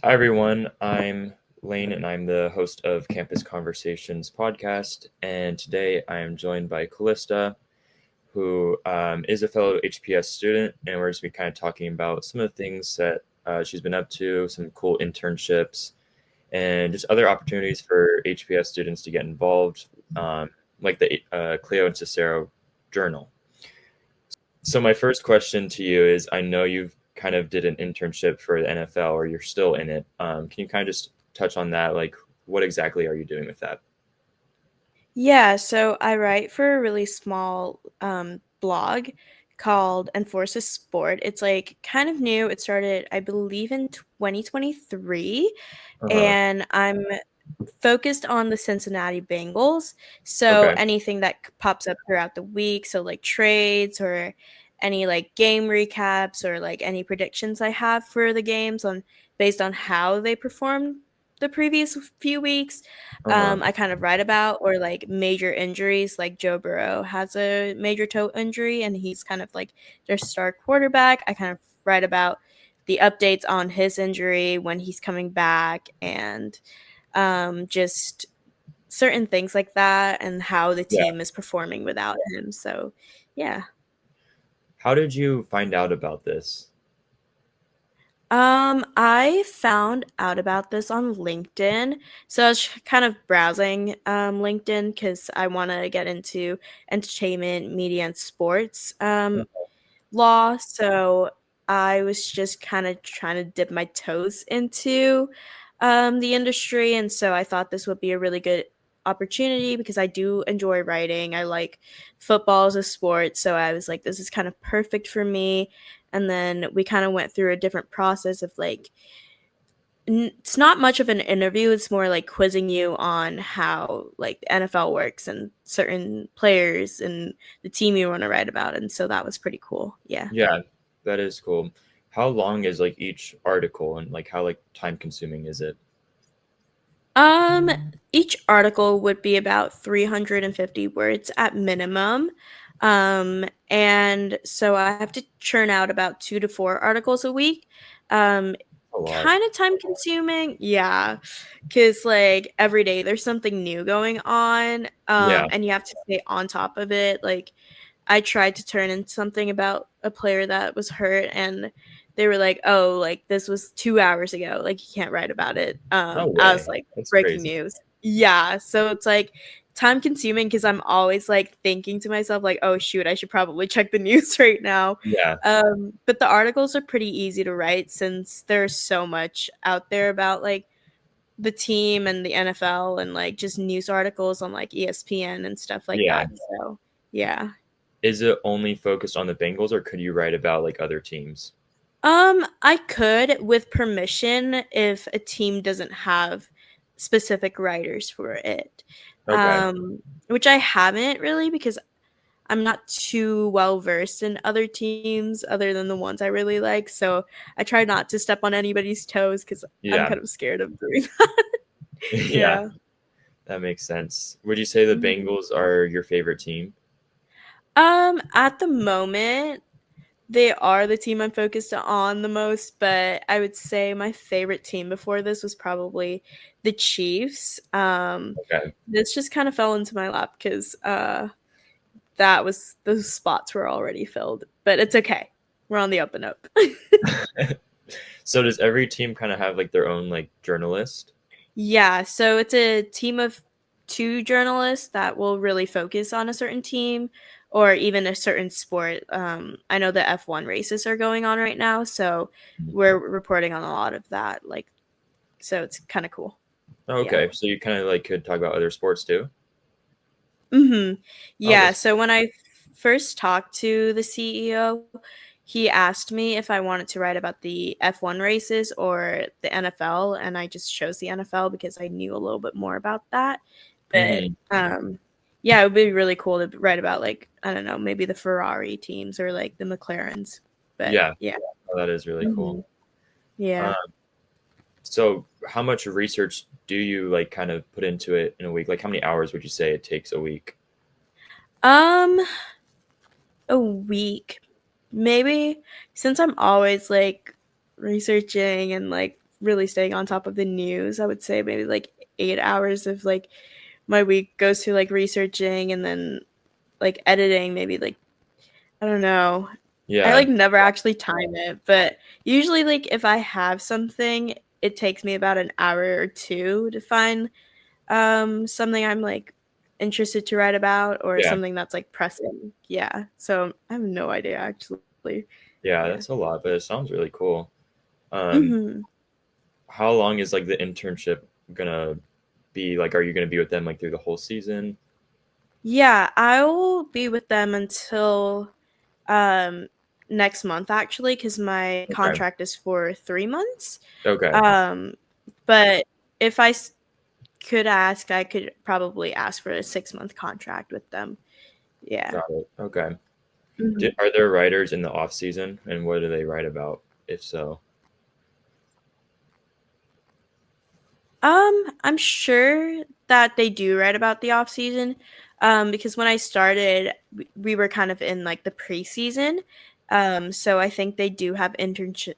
Hi, everyone. I'm Lane, and I'm the host of Campus Conversations podcast. And today I am joined by Calista, who is a fellow HPS student. And we're just be kind of talking about some of the things that she's been up to, some cool internships, and just other opportunities for HPS students to get involved, like the Clio and Cicero journal. So my first question to you is, I know you've kind of did an internship for the NFL, or you're still in it. Can you kind of just touch on that? Like, what exactly are you doing with that? Yeah, so I write for a really small blog called Enforce a Sport. It's like kind of new. It started, I believe, in 2023, Uh-huh. and I'm focused on the Cincinnati Bengals. So Okay. anything that pops up throughout the week, so like trades or any like game recaps or like any predictions I have for the games on based on how they performed the previous few weeks, Uh-huh. I kind of write about, or like major injuries. Like Joe Burrow has a major toe injury and he's kind of like their star quarterback. I kind of write about the updates on his injury, when he's coming back, and just certain things like that, and how the Yeah. team is performing without him. So, yeah. How did you find out about this? I found out about this on LinkedIn. So I was kind of browsing LinkedIn because I want to get into entertainment, media, and sports law. So I was just kind of trying to dip my toes into the industry. And so I thought this would be a really good opportunity because I do enjoy writing. I like football as a sport. So I was like, this is kind of perfect for me. And then we kind of went through a different process of like, it's not much of an interview. It's more like quizzing you on how like the NFL works and certain players and the team you want to write about. And so that was pretty cool. Yeah. Yeah, that is cool. How long is like each article, and like how like time consuming is it? Um, each article would be about 350 words at minimum. And so I have to churn out about 2 to 4 articles a week. Um, A lot. Kind of time consuming, yeah, because like every day there's something new going on, Yeah. and you have to stay on top of it. Like I tried to turn in something about a player that was hurt, and they were like, "Oh, like this was 2 hours ago. Like you can't write about it." No I way. was like, That's "Breaking crazy. news." Yeah, so it's like time consuming because I'm always like thinking to myself like, "Oh shoot, I should probably check the news right now." Yeah. But the articles are pretty easy to write since there's so much out there about like the team and the NFL, and like just news articles on like ESPN and stuff like Yeah. that. So, yeah. Is it only focused on the Bengals, or could you write about like other teams? I could, with permission, if a team doesn't have specific writers for it. Okay. Which I haven't really because I'm not too well versed in other teams other than the ones I really like. So I try not to step on anybody's toes because I'm Yeah. kind of scared of doing that. Yeah. Yeah. That makes sense. Would you say the Mhm. Bengals are your favorite team? At the moment, they are the team I'm focused on the most, but I would say my favorite team before this was probably the Chiefs. Okay. This just kind of fell into my lap because that was those spots were already filled, but it's okay. We're on the up and up. So does every team kind of have like their own like journalist? Yeah, so it's a team of 2 journalists that will really focus on a certain team or even a certain sport. I know the F1 races are going on right now, so we're reporting on a lot of that. Like, so it's kind of cool. Oh, Yeah. okay. So you kind of like could talk about other sports too? Oh, Yeah, that's so when I first talked to the CEO, he asked me if I wanted to write about the F1 races or the NFL, and I just chose the NFL because I knew a little bit more about that. But hmm yeah, it would be really cool to write about like, I don't know, maybe the Ferrari teams or like the McLarens. But Yeah. yeah. Oh, that is really cool. hmm Yeah. Um, so how much research do you like kind of put into it in a week? Like how many hours would you say it takes a week? Um, a week, maybe, since I'm always like researching and like really staying on top of the news. I would say maybe like 8 hours of like my week goes to like researching and then like editing, maybe like I don't know. I Yeah, like never actually time it, but usually like if I have something, it takes me about an hour or two to find something I'm like interested to write about or yeah, something that's like pressing. Yeah. So I have no idea actually. yeah. Yeah. That's a lot, but it sounds really cool. Um, Mhm. how long is like the internship gonna be? Like, are you gonna be with them like through the whole season? Yeah, I will be with them until um next month actually cuz my Okay. contract is for 3 months. Okay. Um but if could ask, I could probably ask for a 6-month contract with them. Yeah. Got it. Okay. Mhm. Are there writers in the off season, and what do they write about? If so, I'm sure that they do write about the off season, because when I started, we were kind of in like the preseason, so I think they do have internship,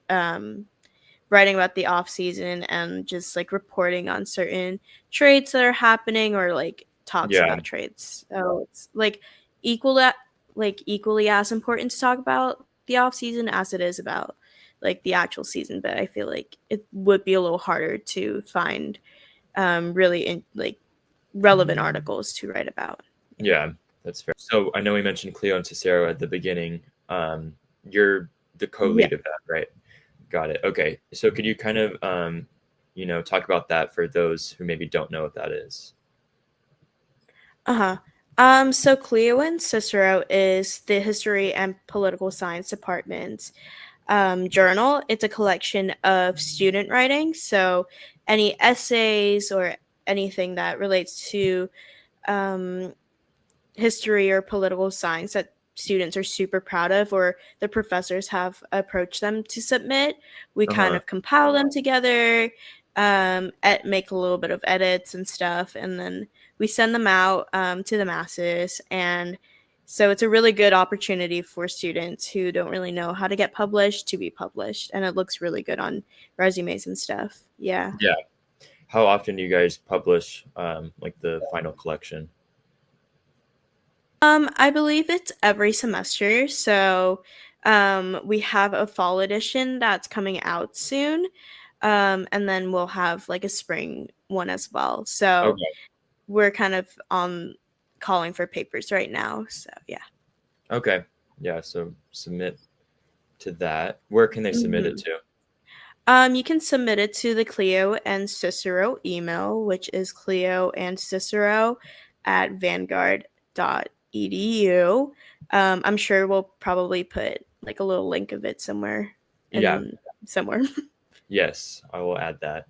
writing about the off season and just like reporting on certain trades that are happening or like talks yeah, about trades. So it's like equally as important to talk about the off season as it is about like the actual season. But I feel like it would be a little harder to find really like relevant articles to write about. Yeah. yeah, that's fair. So I know we mentioned Clio and Cicero at the beginning. You're the Yeah. co-lead of that, right? Got it. Okay. So could you kind of, talk about that for those who maybe don't know what that is? Uh-huh. So Clio and Cicero is the history and political science department's journal. It's a collection of student writing. So any essays or anything that relates to um, history or political science that students are super proud of or the professors have approached them to submit. We kind Uh-huh. of compile them together, make a little bit of edits and stuff, and then we send them out to the masses. And so it's a really good opportunity for students who don't really know how to get published to be published. And it looks really good on resumes and stuff. Yeah. Yeah. How often do you guys publish like the final collection? I believe it's every semester. So, we have a fall edition that's coming out soon. And then we'll have like a spring one as well. So Okay. we're kind of on calling for papers right now. So yeah. Okay. Yeah. So submit to that. Where can they submit it Mhm. to? You can submit it to the Clio and Cicero email, which is Clio and Cicero at vanguard.edu. I'm sure we'll probably put like a little link of it somewhere Yeah. and somewhere. Yes, I will add that.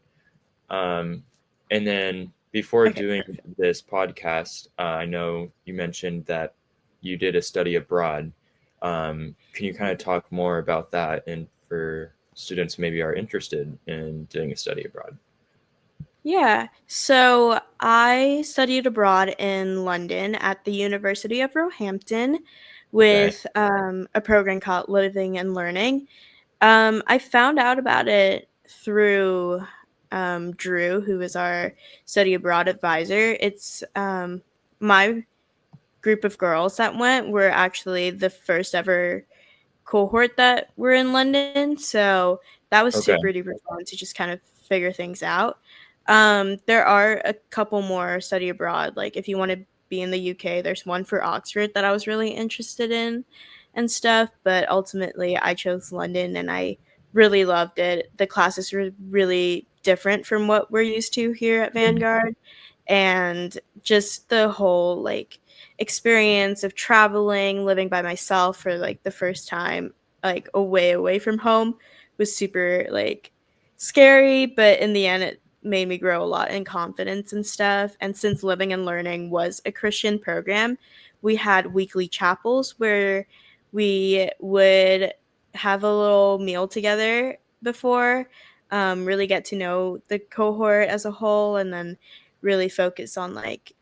Um, and then before Okay, doing perfect. this podcast, I know you mentioned that you did a study abroad. Can you kind of talk more about that and for students who maybe are interested in doing a study abroad? Yeah. So I studied abroad in London at the University of Roehampton Okay. with a program called Living and Learning. I found out about it through Drew, who is our study abroad advisor. It's my group of girls that went were actually the first ever cohort that were in London. So that was Okay. super duper fun to just kind of figure things out. There are a couple more study abroad. Like if you want to be in the UK, there's one for Oxford that I was really interested in and stuff. But ultimately, I chose London and I really loved it. The classes were really different from what we're used to here at Vanguard. And just the whole like experience of traveling, living by myself for like the first time, like away from home was super like scary, but in the end it made me grow a lot in confidence and stuff. And since Living and Learning was a Christian program, we had weekly chapels where we would have a little meal together before, really get to know the cohort as a whole, and then really focus on like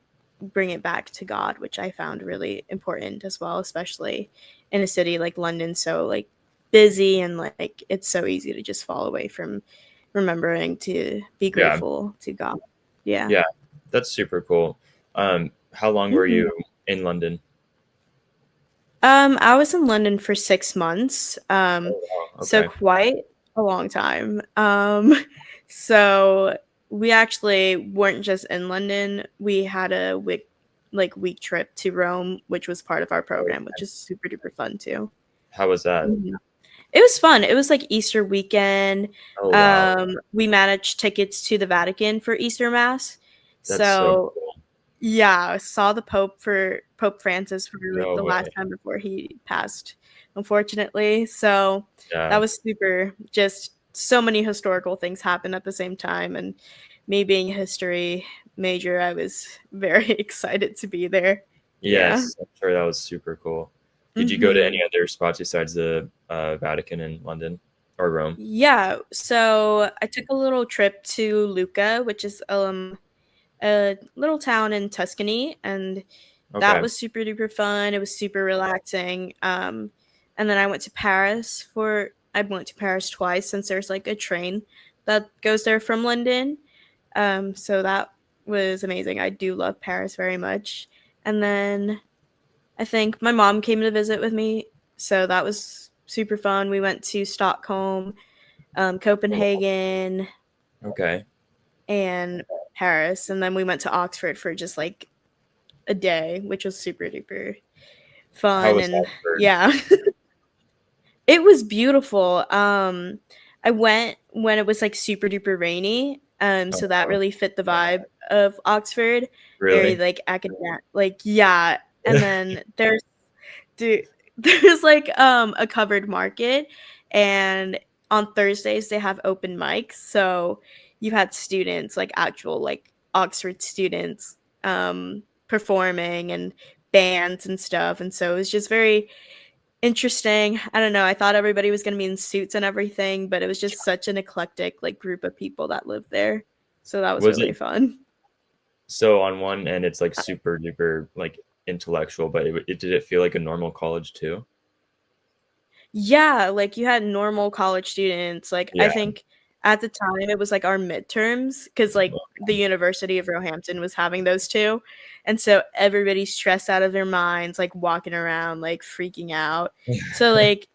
bring it back to God, which I found really important as well, especially in a city like London, so like busy and like it's so easy to just fall away from remembering to be Yeah. grateful to God. Yeah. Yeah. That's super cool. How long were Mhm. you in London? I was in London for 6 months, Oh, wow. so Okay. quite a long time. So we actually weren't just in London, we had a week trip to Rome, which was part of our Oh, program, which is super duper fun too. how was that? Mhm. It was fun. It was like Easter weekend. Oh, wow. We managed tickets to the Vatican for Easter Mass. That's so So cool. yeah, I saw the Pope Francis for, like, No the last way. time before he passed, unfortunately, so that Yeah. was super just so many historical things happened at the same time, and me being a history major, I was very excited to be there. Yeah. Yes, I'm sure that was super cool. Did you go to any Mhm. other spots besides the Vatican in London or Rome? Yeah, so I took a little trip to Lucca, which is, a little town in Tuscany, and that Okay. was super duper fun. It was super relaxing. And then I went to Paris twice since there's like a train that goes there from London. So that was amazing. I do love Paris very much. And then I think my mom came to visit with me, so that was super fun. We went to Stockholm, Oh, wow. Copenhagen, Okay. and Paris, and then we went to Oxford for just like a day, which was super duper How fun. was And Oxford? yeah, it was beautiful. I went when it was like super duper rainy, Oh, so that wow. really fit the vibe of Oxford. Very Really? like academic, like yeah. And then dude, there's like a covered market, and on Thursdays they have open mics. So you had students, like actual like Oxford students, performing and bands and stuff. And so it was just very interesting. I don't know. I thought everybody was gonna be in suits and everything, but it was just such an eclectic like group of people that lived there. So that was Was really it fun. so on one end it's like super duper like intellectual, but did it feel like a normal college too? Yeah, like, you had normal college students, like, I Yeah. think at the time it was, like, our midterms, because like, the University of Roehampton was having those too, and so everybody's stressed out of their minds, like, walking around, like, freaking out. So, like,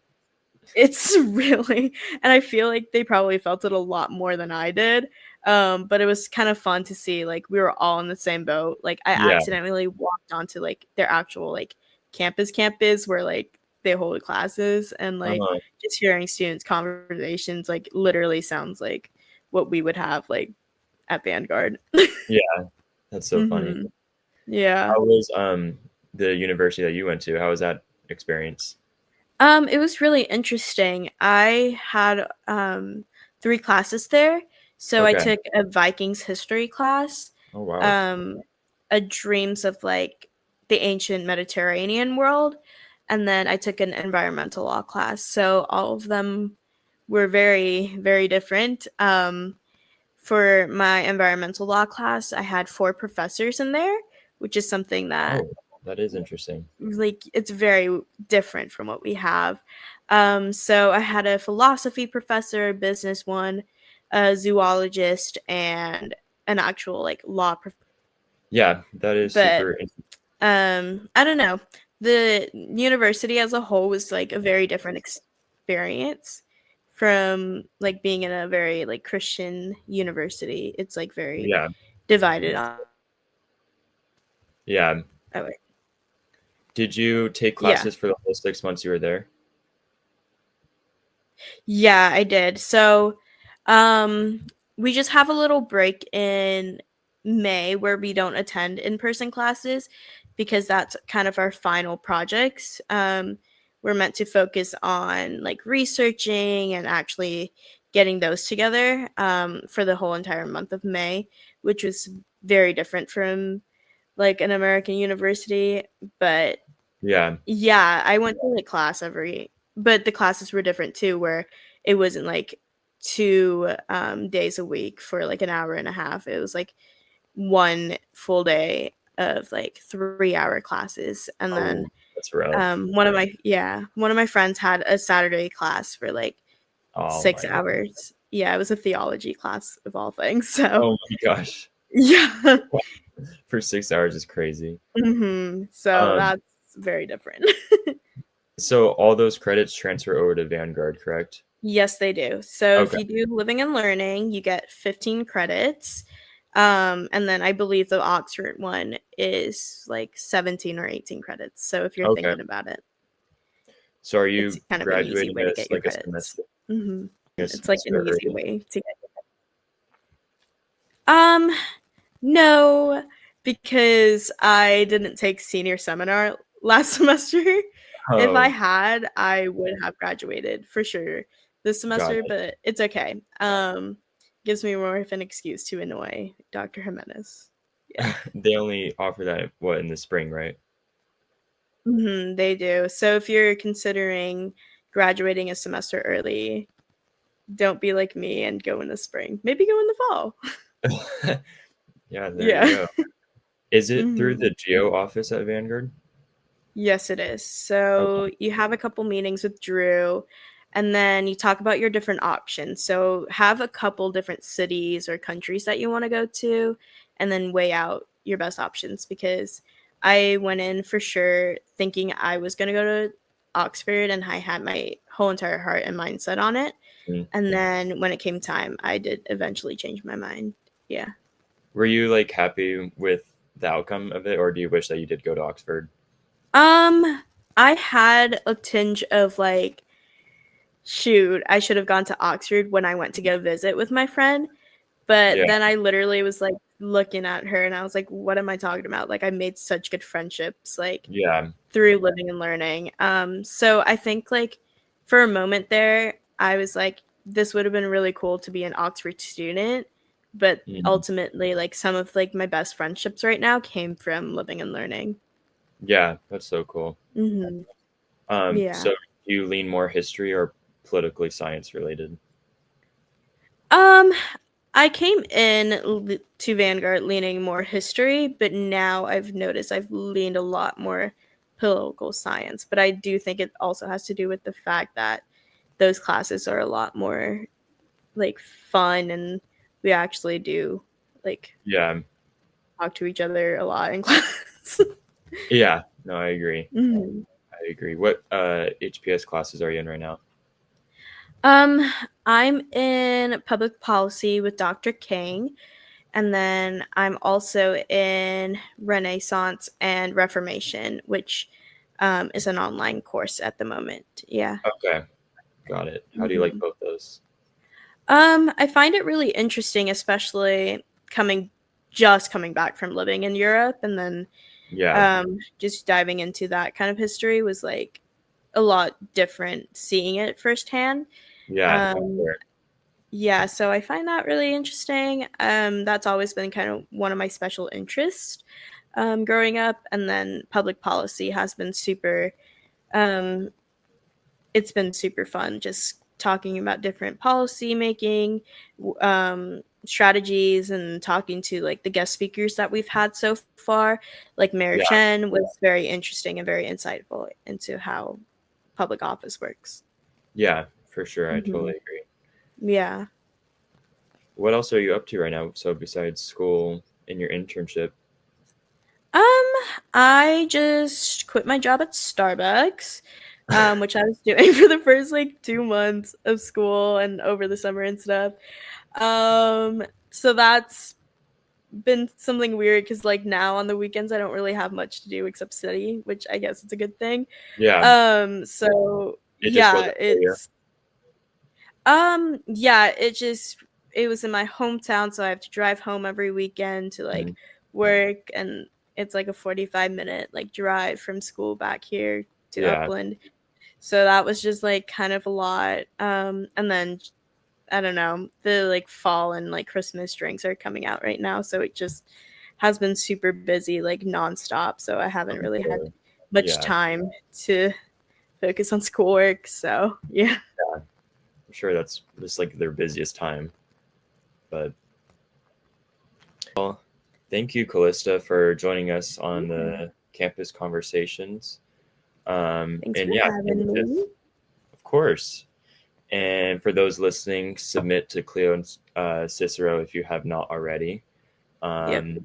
it's really and I feel like they probably felt it a lot more than I did, but it was kind of fun to see, like, we were all in the same boat. Like, I Yeah. accidentally walked onto, like, their actual, like, campus where, like, they hold classes, and, like, Uh-huh. just hearing students' conversations, like, literally sounds like what we would have, like, at Vanguard. Yeah, that's so funny. Mhm. Yeah. How was the university that you went to? How was that experience? It was really interesting. I had 3 classes there. So I Okay. took a Vikings history class, Oh, wow. um, a dreams of like the ancient Mediterranean world, and then I took an environmental law class. So all of them were very, very different. For my environmental law class, I had 4 professors in there, which is something that Oh, that is interesting. like it's very different from what we have. So I had a philosophy professor, a business one, a zoologist, and an actual like law Yeah, that is but super I don't know. The university as a whole was like a very different experience from like being in a very like Christian university. It's like very yeah. divided on. Yeah. Oh, wait. Did you take Yeah. classes for the whole 6 months you were there? Yeah, I did. So, um, we just have a little break in May where we don't attend in-person classes because that's kind of our final projects. We're meant to focus on like researching and actually getting those together for the whole entire month of May, which was very different from like an American university. But Yeah. yeah, I went to, like, class every but the classes were different too, where it wasn't, like, 2, days a week for, like, an hour and a half. It was, like, 1 full day of, like, 3-hour classes, and then, Oh, that's rough. one of my friends had a Saturday class for, like, Oh 6 my God. hours. yeah, it was a theology class of all things. So Oh my gosh. yeah. For 6 hours is crazy. So Um, that's very different. so all those credits transfer over to Vanguard, correct? Yes, they do. So if Okay. you do living and learning, you get 15 credits. And then I believe the Oxford one is like 17 or 18 credits. So if you're Okay. thinking about it, So are it's you kind of an easy graduating way to as get your like a credits. semester hmm a It's like semester an easy early? way to get. Um, no, because I didn't take senior seminar last semester. If I Oh, had, I would have graduated for sure this got semester, but it's okay. Gives me more of an excuse to annoy Dr. Jimenez. Yeah. it. They only offer that what in the spring, right? They do. So if you're considering graduating a semester early, don't be like me and go in the spring. Maybe go in the fall. Yeah, there you Yeah. go. Is it through Mhm. the Geo office at Vanguard? Yes, it is. Okay. So you have a couple meetings with Drew, and then you talk about your different options. So have a couple different cities or countries that you want to go to, and then weigh out your best options. Because I went in for sure thinking I was going to go to Oxford, and I had my whole entire heart and mindset on it. Mm. And then when it came time, I did eventually change my mind. Yeah. Were you like happy with the outcome of it, or do you wish that you did go to Oxford? Um, I had a tinge of like, shoot, I should have gone to Oxford when I went to go visit with my friend. But Yeah, then I literally was like looking at her and I was like, what am I talking about? Like I made such good friendships like yeah, through living and learning. So I think like for a moment there, I was like, this would have been really cool to be an Oxford student. But mm, ultimately, like some of like my best friendships right now came from living and learning. yeah. That's so cool. hmm So Yeah. do you lean more history or politically science related? Um, I came in to Vanguard leaning more history, but now I've noticed I've leaned a lot more political science. But I do think it also has to do with the fact that those classes are a lot more like fun and we actually do like Yeah, talk to each other a lot in class. yeah. No, I agree. Mhm. I agree. What HPS classes are you in right now? Um, I'm in public policy with Dr. King. And then I'm also in Renaissance and Reformation, which is an online course at the moment. Yeah. Okay, got it. How do you like Mhm. both those? I find it really interesting, especially coming back from living in Europe, and then Yeah, just diving into that kind of history was like a lot different seeing it firsthand. yeah, for Um, sure. Yeah, so I find that really interesting. That's always been kind of one of my special interests growing up, and then public policy has been super. Um, it's been super fun just talking about different policy making strategies and talking to like the guest speakers that we've had so far. Like Mayor Yeah, Chen was very interesting and very insightful into how public office works. yeah, for sure. I hmm totally agree. Yeah. What else are you up to right now? So besides school and your internship? Um, I just quit my job at Starbucks, which I was doing for the first like 2 months of school and over the summer and stuff. So that's been something weird because like now on the weekends I don't really have much to do except study, which I guess it's a good thing. Yeah, So it just yeah, wasn't for you. yeah, it was in my hometown, so I have to drive home every weekend to like Mhm. work, and it's like a 45-minute like drive from school back here to Yeah, Upland. So that was just like kind of a lot. And then I don't know, the like fall and like Christmas drinks are coming out right now, so it just has been super busy like nonstop. So I haven't I'm really had sure. much Yeah, time to focus on schoolwork. So yeah. I'm sure that's just like their busiest time. But well, thank you, Callista, for joining us on Yeah. the campus conversations. Thanks And for yeah, I think having just me. of course. And for those listening, submit to Clio and Cicero if you have not already. Yep.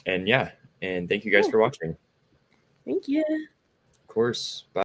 And yeah, and thank you guys Cool. for watching. Thank you. Of course. Bye.